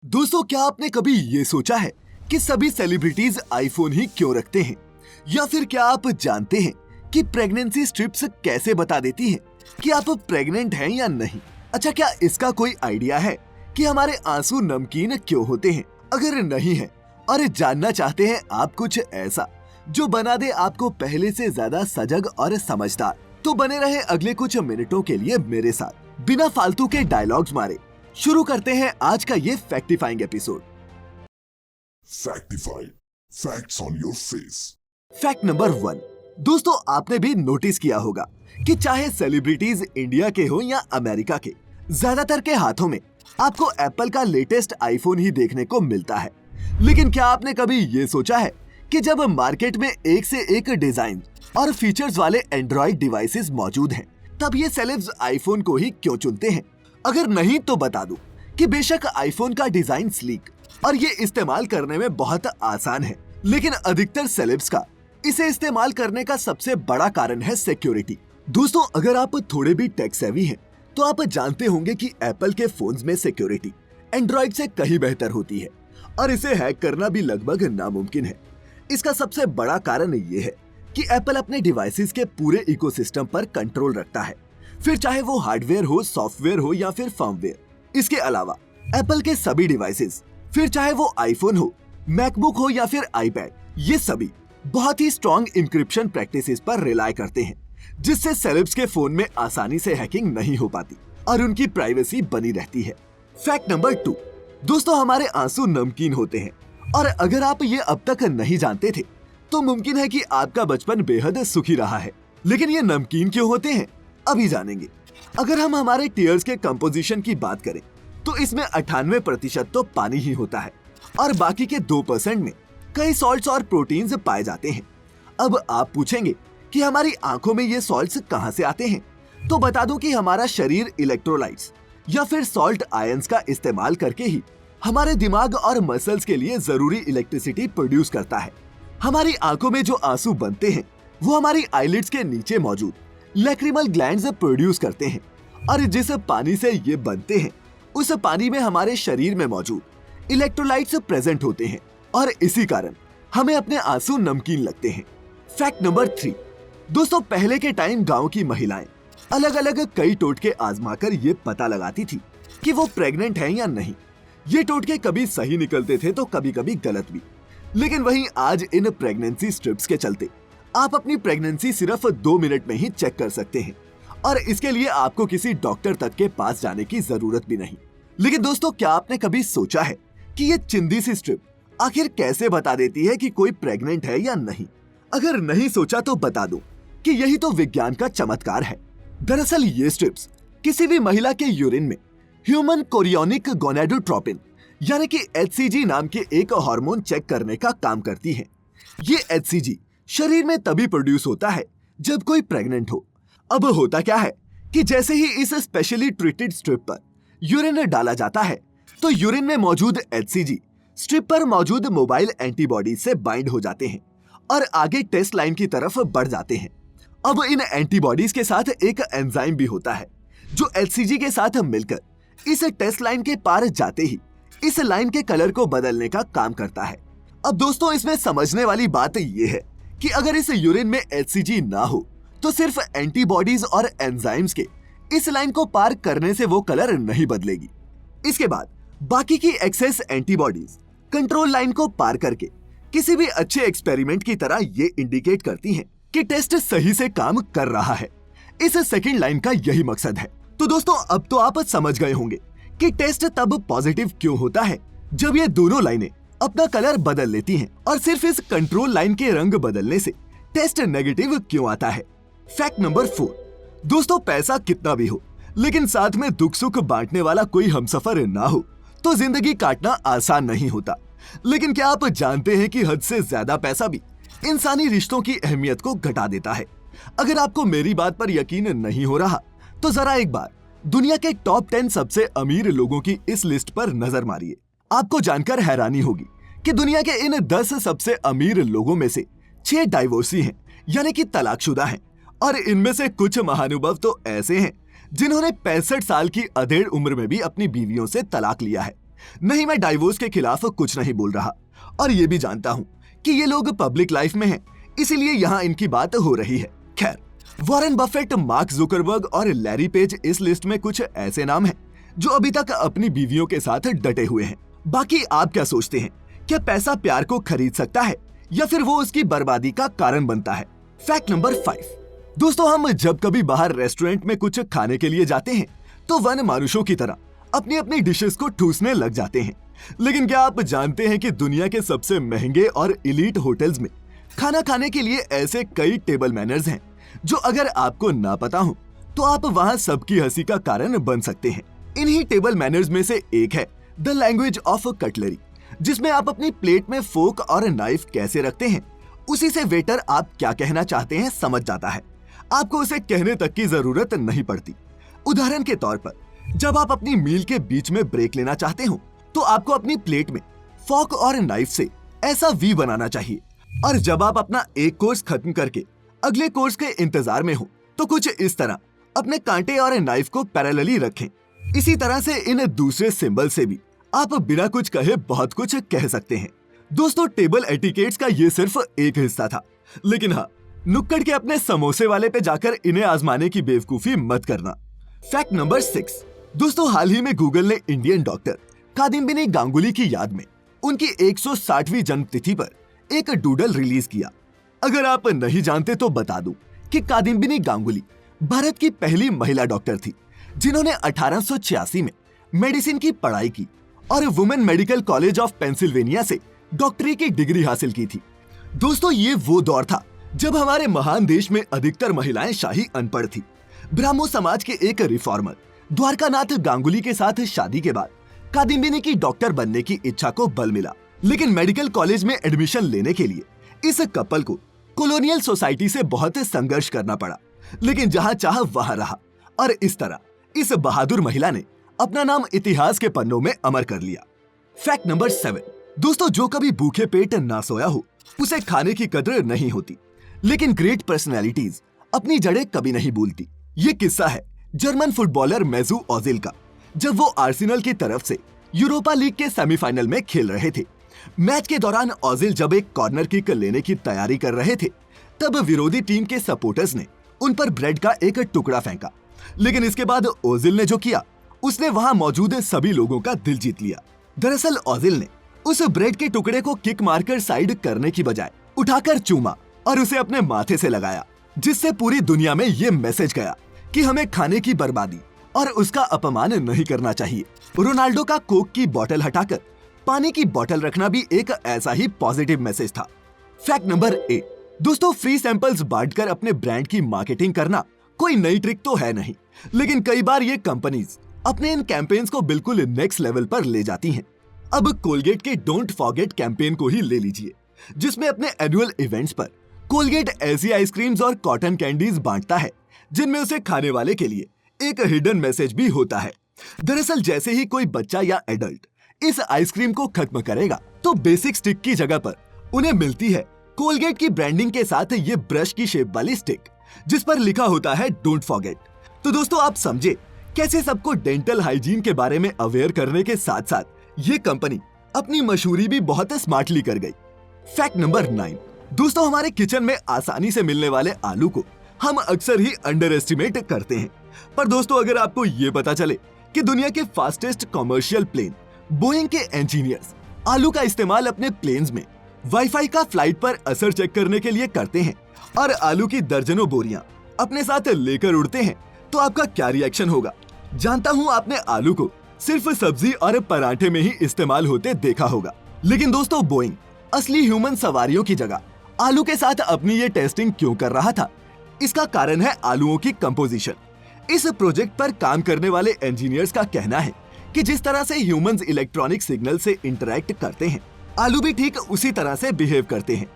दोस्तों, क्या आपने कभी ये सोचा है कि सभी सेलिब्रिटीज आईफोन ही क्यों रखते हैं? या फिर क्या आप जानते हैं कि प्रेगनेंसी स्ट्रिप्स कैसे बता देती हैं कि आप प्रेग्नेंट हैं या नहीं? अच्छा, क्या इसका कोई आइडिया है कि हमारे आंसू नमकीन क्यों होते हैं? अगर नहीं है और जानना चाहते हैं आप कुछ ऐसा जो बना दे आपको पहले से ज्यादा सजग और समझदार, तो बने रहे अगले कुछ मिनटों के लिए मेरे साथ। बिना फालतू के डायलॉग्स मारे शुरू करते हैं आज का ये factifying episode. Factified. Facts on your face. Fact number 1। दोस्तों, आपने भी नोटिस किया होगा कि चाहे सेलिब्रिटीज इंडिया के हो या अमेरिका के, ज्यादातर के हाथों में आपको एप्पल का लेटेस्ट आईफोन ही देखने को मिलता है। लेकिन क्या आपने कभी ये सोचा है कि जब मार्केट में एक से एक डिजाइन और फीचर्स वाले एंड्रॉइड डिवाइसेस मौजूद हैं, तब ये सेलेब्स आईफोन को ही क्यों चुनते हैं? अगर नहीं तो बता दूं कि बेशक आईफोन का डिजाइन स्लीक और ये इस्तेमाल करने में बहुत आसान है, लेकिन अधिकतर सेलेब्स का इसे इस्तेमाल करने का सबसे बड़ा कारण है सिक्योरिटी। दोस्तों, अगर आप थोड़े भी टेक सेवी हैं, तो आप जानते होंगे कि एप्पल के फोन्स में सिक्योरिटी एंड्रॉइड से कहीं बेहतर होती है और इसे हैक करना भी लगभग नामुमकिन है। इसका सबसे बड़ा कारण ये है कि एप्पल अपने डिवाइसेस के पूरे इकोसिस्टम पर कंट्रोल रखता है, फिर चाहे वो हार्डवेयर हो, सॉफ्टवेयर हो या फिर फर्मवेयर। इसके अलावा एप्पल के सभी डिवाइसेस, फिर चाहे वो आईफोन हो, मैकबुक हो या फिर आईपैड, ये सभी बहुत ही स्ट्रॉन्ग इंक्रिप्शन प्रैक्टिसेस पर रिलाय करते हैं, जिससे सेलेब्स के फोन में आसानी से हैकिंग नहीं हो पाती और उनकी प्राइवेसी बनी रहती है। Fact number 2। दोस्तों, हमारे आंसू नमकीन होते हैं और अगर आप ये अब तक नहीं जानते थे तो मुमकिन है कि आपका बचपन बेहद सुखी रहा है। लेकिन ये नमकीन क्यों होते हैं, अभी जानेंगे। अगर हम हमारे टीयर्स के कंपोजिशन की बात करें तो इसमें 98% तो पानी ही होता है और बाकी के 2% में कई सॉल्ट्स और प्रोटीन्स पाए जाते हैं। अब आप पूछेंगे कि हमारी आंखों में ये सॉल्ट्स कहां से आते हैं, तो बता दूं कि हमारा शरीर इलेक्ट्रोलाइट्स या फिर सॉल्ट आयंस का इस्तेमाल करके ही हमारे दिमाग और मसल्स के लिए जरूरी इलेक्ट्रिसिटी प्रोड्यूस करता है। हमारी आंखों में जो आंसू बनते हैं वो हमारी आईलिड्स के नीचे मौजूद लैक्रिमल ग्लैंड्स प्रोड्यूस करते हैं और जिस पानी से ये बनते हैं उस पानी में हमारे शरीर में मौजूद इलेक्ट्रोलाइट्स प्रेजेंट होते हैं और इसी कारण हमें अपने आंसू नमकीन लगते हैं। Fact number 3। दोस्तों, पहले के टाइम गांव की महिलाएं अलग अलग कई टोटके आजमाकर ये पता लगाती थी कि वो प्रेग्नेंट हैं या नहीं। ये टोटके कभी सही निकलते थे तो कभी कभी गलत भी। लेकिन वहीं आज इन प्रेगनेंसी स्ट्रिप्स के चलते आप अपनी प्रेगनेंसी सिर्फ 2 मिनट में ही चेक कर सकते हैं और इसके लिए आपको किसी डॉक्टर तक के पास जाने की जरूरत भी नहीं। लेकिन दोस्तों, क्या आपने कभी सोचा है कि ये चिंदी सी स्ट्रिप आखिर कैसे बता देती है कि कोई प्रेग्नेंट है या नहीं? अगर नहीं सोचा तो बता दूं कि यही तो विज्ञान का चमत्कार है। दरअसल ये स्ट्रिप्स किसी भी महिला के यूरिन में ह्यूमन कोरियोनिक गोनाडोट्रोपिन यानी कि HCG नाम के एक हार्मोन चेक करने का काम करती है। ये HCG शरीर में तभी प्रोड्यूस होता है जब कोई प्रेग्नेंट हो। अब होता क्या है कि जैसे ही इस स्पेशली ट्रीटेड स्ट्रिप पर यूरिन डाला जाता है तो यूरिन में मौजूद HCG स्ट्रिप पर मौजूद मोबाइल एंटीबॉडीज से बाइंड हो जाते हैं और आगे टेस्ट लाइन की तरफ बढ़ जाते हैं। अब इन एंटीबॉडीज के साथ एक एंजाइम भी होता है जो HCG के साथ मिलकर इस टेस्ट लाइन के पार जाते ही इस लाइन के कलर को बदलने का काम करता है। अब दोस्तों, इसमें समझने वाली बात ये है कि अगर इस यूरिन में HCG ना हो तो सिर्फ एंटीबॉडीज और एंजाइम्स के इस लाइन को पार करने से वो कलर नहीं बदलेगी। इसके बाद बाकी की एक्सेस एंटीबॉडीज कंट्रोल लाइन को पार करके किसी भी अच्छे एक्सपेरिमेंट की तरह ये इंडिकेट करती हैं कि टेस्ट सही से काम कर रहा है। इस सेकंड लाइन का यही मकसद है। तो दोस्तों, अब तो आप समझ गए होंगे कि टेस्ट तब पॉजिटिव क्यों होता है जब ये दोनों लाइनें अपना कलर बदल लेती हैं और सिर्फ इस कंट्रोल लाइन के रंग बदलने से टेस्ट नेगेटिव क्यों आता है। Fact number 4। दोस्तों, पैसा कितना भी हो लेकिन साथ में दुख सुख बांटने वाला कोई हमसफर ना हो तो जिंदगी काटना आसान नहीं होता। लेकिन क्या आप जानते हैं कि हद से ज्यादा पैसा भी इंसानी रिश्तों की अहमियत को घटा देता है? अगर आपको मेरी बात पर यकीन नहीं हो रहा तो जरा एक बार दुनिया के टॉप 10 सबसे अमीर लोगों की इस लिस्ट पर नजर मारिए। आपको जानकर हैरानी होगी कि दुनिया के इन 10 सबसे अमीर लोगों में से 6 डाइवोर्सी हैं, यानी कि तलाकशुदा हैं, और इनमें से कुछ महानुभाव तो ऐसे हैं जिन्होंने 65 साल की अधेड़ उम्र में भी अपनी बीवियों से तलाक लिया है। नहीं, मैं डाइवोर्स के खिलाफ कुछ नहीं बोल रहा, और ये भी जानता हूँ कि ये लोग पब्लिक लाइफ में हैं, इसीलिए यहाँ इनकी बात हो रही है। खैर, वॉरेन बफेट, मार्क जुकरबर्ग और लैरी पेज इस लिस्ट में कुछ ऐसे नाम हैं जो अभी तक अपनी बीवियों के साथ डटे हुए हैं। बाकी आप क्या सोचते हैं? क्या पैसा प्यार को खरीद सकता है या फिर वो उसकी बर्बादी का कारण बनता है? Fact number 5। दोस्तों, हम जब कभी बाहर रेस्टोरेंट में कुछ खाने के लिए जाते हैं तो वन मानुषों की तरह अपनी अपनी डिशेस को ठूसने लग जाते हैं। लेकिन क्या आप जानते हैं कि दुनिया के सबसे महंगे और इलीट होटल्स में खाना खाने के लिए ऐसे कई टेबल मैनर्स हैं जो अगर आपको ना पता हो तो आप वहां सबकी हंसी का कारण बन सकते हैं। इन्हीं टेबल मैनर्स में से एक है द लैंग्वेज ऑफ कटलरी, जिसमें आप अपनी प्लेट में फोक और नाइफ कैसे रखते हैं उसी से वेटर आप क्या कहना चाहते हैं समझ जाता है। आपको उसे कहने तक की जरूरत नहीं पड़ती। उदाहरण के तौर पर, जब आप अपनी मील के बीच में ब्रेक लेना चाहते हो तो आपको अपनी प्लेट में फोक और नाइफ से ऐसा वी बनाना चाहिए, और जब आप अपना एक कोर्स खत्म करके अगले कोर्स के इंतजार में हो तो कुछ इस तरह अपने कांटे और नाइफ को पैरेलली रखें। इसी तरह से इन दूसरे सिंबल से भी आप बिना कुछ कहे बहुत कुछ कह सकते हैं। दोस्तों, टेबल एटिकेट्स का ये सिर्फ एक हिस्सा था, लेकिन हाँ, नुक्कड़ के अपने समोसे वाले पे जाकर इन्हें आजमाने की बेवकूफी मत करना। Fact number 6। दोस्तों, हाल ही में गूगल ने इंडियन डॉक्टर कादम्बिनी गांगुली की याद में उनकी 160वीं जन्मतिथि पर एक डूडल रिलीज किया। अगर आप नहीं जानते तो बता दूं कि कादम्बिनी गांगुली भारत की पहली महिला डॉक्टर थी जिन्होंने 1886 में मेडिसिन की पढ़ाई की और women medical college of Pennsylvania से डॉक्टरी की डिग्री हासिल की थी। दोस्तों, ये वो दौर था जब हमारे महान देश में अधिकतर महिलाएं शाही अनपढ़ थी। ब्राह्मो समाज के एक रिफॉर्मर द्वारकानाथ गांगुली के साथ शादी के बाद कादम्बिनी की डॉक्टर बनने की इच्छा को बल मिला, लेकिन मेडिकल कॉलेज में एडमिशन लेने के लिए इस कपल को कॉलोनियल सोसाइटी से बहुत संघर्ष करना पड़ा, लेकिन जहां चाह वहां रहा, और इस तरह इस बहादुर महिला ने अपना नाम इतिहास के पन्नों में अमर कर लिया। Fact number 7। दोस्तों, जो कभी भूखे पेट ना सोया हो उसे खाने की कदर नहीं होती, लेकिन ग्रेट पर्सनैलिटीज अपनी जड़ें कभी नहीं भूलती। ये किस्सा है जर्मन फुटबॉलर मेजू ओजिल का, जब वो आर्सेनल की तरफ से यूरोपा लीग के सेमीफाइनल में खेल रहे थे। मैच के दौरान ओजिल जब एक कॉर्नर किक लेने की तैयारी कर रहे थे, तब विरोधी टीम के सपोर्टर्स ने उन पर ब्रेड का एक टुकड़ा फेंका, लेकिन इसके बाद ओजिल ने जो किया उसने वहां मौजूद सभी लोगों का दिल जीत लिया। दरअसल ओजिल ने उस ब्रेड के टुकड़े को किक मारकर साइड करने की बजाय उठाकर चूमा और उसे अपने माथे से लगाया, जिससे पूरी दुनिया में ये मैसेज गया कि हमें खाने की बर्बादी और उसका अपमान नहीं करना चाहिए। रोनाल्डो का कोक की बोतल हटाकर पानी की बोतल रखना भी एक ऐसा ही पॉजिटिव मैसेज था। Fact number 8। दोस्तों, फ्री सैंपल्स बांटकर अपने ब्रांड की मार्केटिंग करना कोई नई ट्रिक तो है नहीं, लेकिन कई बार ये कंपनीज अपने इन कैंपेन्स को बिल्कुल नेक्स्ट लेवल पर ले जाती हैं। अब कोलगेट के डोंट फॉरगेट कैंपेन को ही ले लीजिए, जिसमें अपने एनुअल इवेंट्स पर कोलगेट ऐसी आइसक्रीम्स और कॉटन कैंडीज बांटता है जिनमें उसे खाने वाले के लिए एक हिडन मैसेज भी होता है। दरअसल जैसे ही कोई बच्चा या एडल्ट इस आइसक्रीम को खत्म करेगा तो बेसिक स्टिक की जगह पर उन्हें मिलती है कोलगेट की ब्रांडिंग के साथ ये ब्रश की शेप वाली स्टिक, जिस पर लिखा होता है डोंट फॉरगेट। तो दोस्तों, आप समझे कैसे सबको डेंटल हाइजीन के बारे में अवेयर करने के साथ साथ ये कंपनी अपनी मशहूरी भी बहुत स्मार्टली कर गई। Fact number 9। दोस्तों, हमारे किचन में आसानी से मिलने वाले आलू को हम अक्सर ही अंडर एस्टिमेट करते हैं, पर दोस्तों, अगर आपको ये पता चले कि दुनिया के फास्टेस्ट कमर्शियल प्लेन बोइंग के इंजीनियर्स आलू का इस्तेमाल अपने प्लेन्स में वाईफाई का फ्लाइट पर असर चेक करने के लिए करते हैं और आलू की दर्जनों बोरियां अपने साथ लेकर उड़ते हैं, तो आपका क्या रिएक्शन होगा? जानता हूं आपने आलू को सिर्फ सब्जी और पराठे में ही इस्तेमाल होते देखा होगा, लेकिन दोस्तों, बोइंग असली ह्यूमन सवारियों की जगह आलू के साथ अपनी ये टेस्टिंग क्यों कर रहा था? इसका कारण है आलूओं की कंपोजिशन। इस प्रोजेक्ट पर काम करने वाले इंजीनियर्स का कहना है कि जिस तरह से ह्यूमंस इलेक्ट्रॉनिक सिग्नल से इंटरैक्ट करते हैं, आलू भी ठीक उसी तरह से बिहेव करते हैं।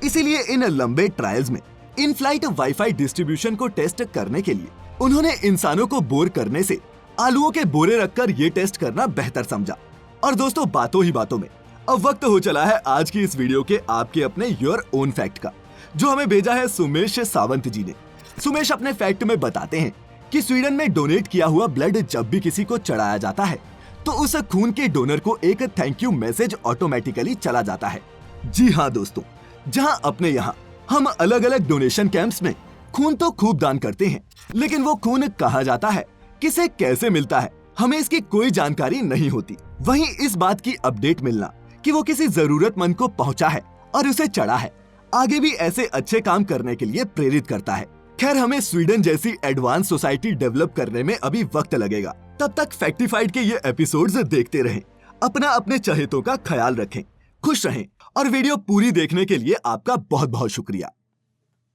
इसीलिए इन लंबे ट्रायल्स में इन फ्लाइट वाईफाई डिस्ट्रीब्यूशन को टेस्ट करने के लिए उन्होंने इंसानों को बोर करने से आलूओं के बोरे रखकर ये टेस्ट करना बेहतर समझा। और दोस्तों, बातों ही बातों में अब वक्त हो चला है आज की इस वीडियो के आपके अपने योर ओन फैक्ट का, जो हमें भेजा है सुमेश सावंत जी ने। सुमेश अपने फैक्ट में बताते हैं कि स्वीडन में डोनेट किया हुआ ब्लड जब भी किसी को चढ़ाया जाता है तो उस खून के डोनर को एक थैंक यू मैसेज ऑटोमेटिकली चला जाता है। जी हाँ दोस्तों, जहाँ अपने यहाँ हम अलग अलग डोनेशन कैंप्स में खून तो खूब दान करते हैं, लेकिन वो खून कहाँ जाता है, किसे कैसे मिलता है, हमें इसकी कोई जानकारी नहीं होती। वहीं इस बात की अपडेट मिलना कि वो किसी जरूरतमंद को पहुंचा है और उसे चढ़ा है, आगे भी ऐसे अच्छे काम करने के लिए प्रेरित करता है। खैर, हमें स्वीडन जैसी एडवांस सोसाइटी डेवलप करने में अभी वक्त लगेगा। तब तक फैक्टिफाइड के ये एपिसोड्स देखते रहें, अपने चहेतों का ख्याल रखें, खुश रहें और वीडियो पूरी देखने के लिए आपका बहुत बहुत शुक्रिया।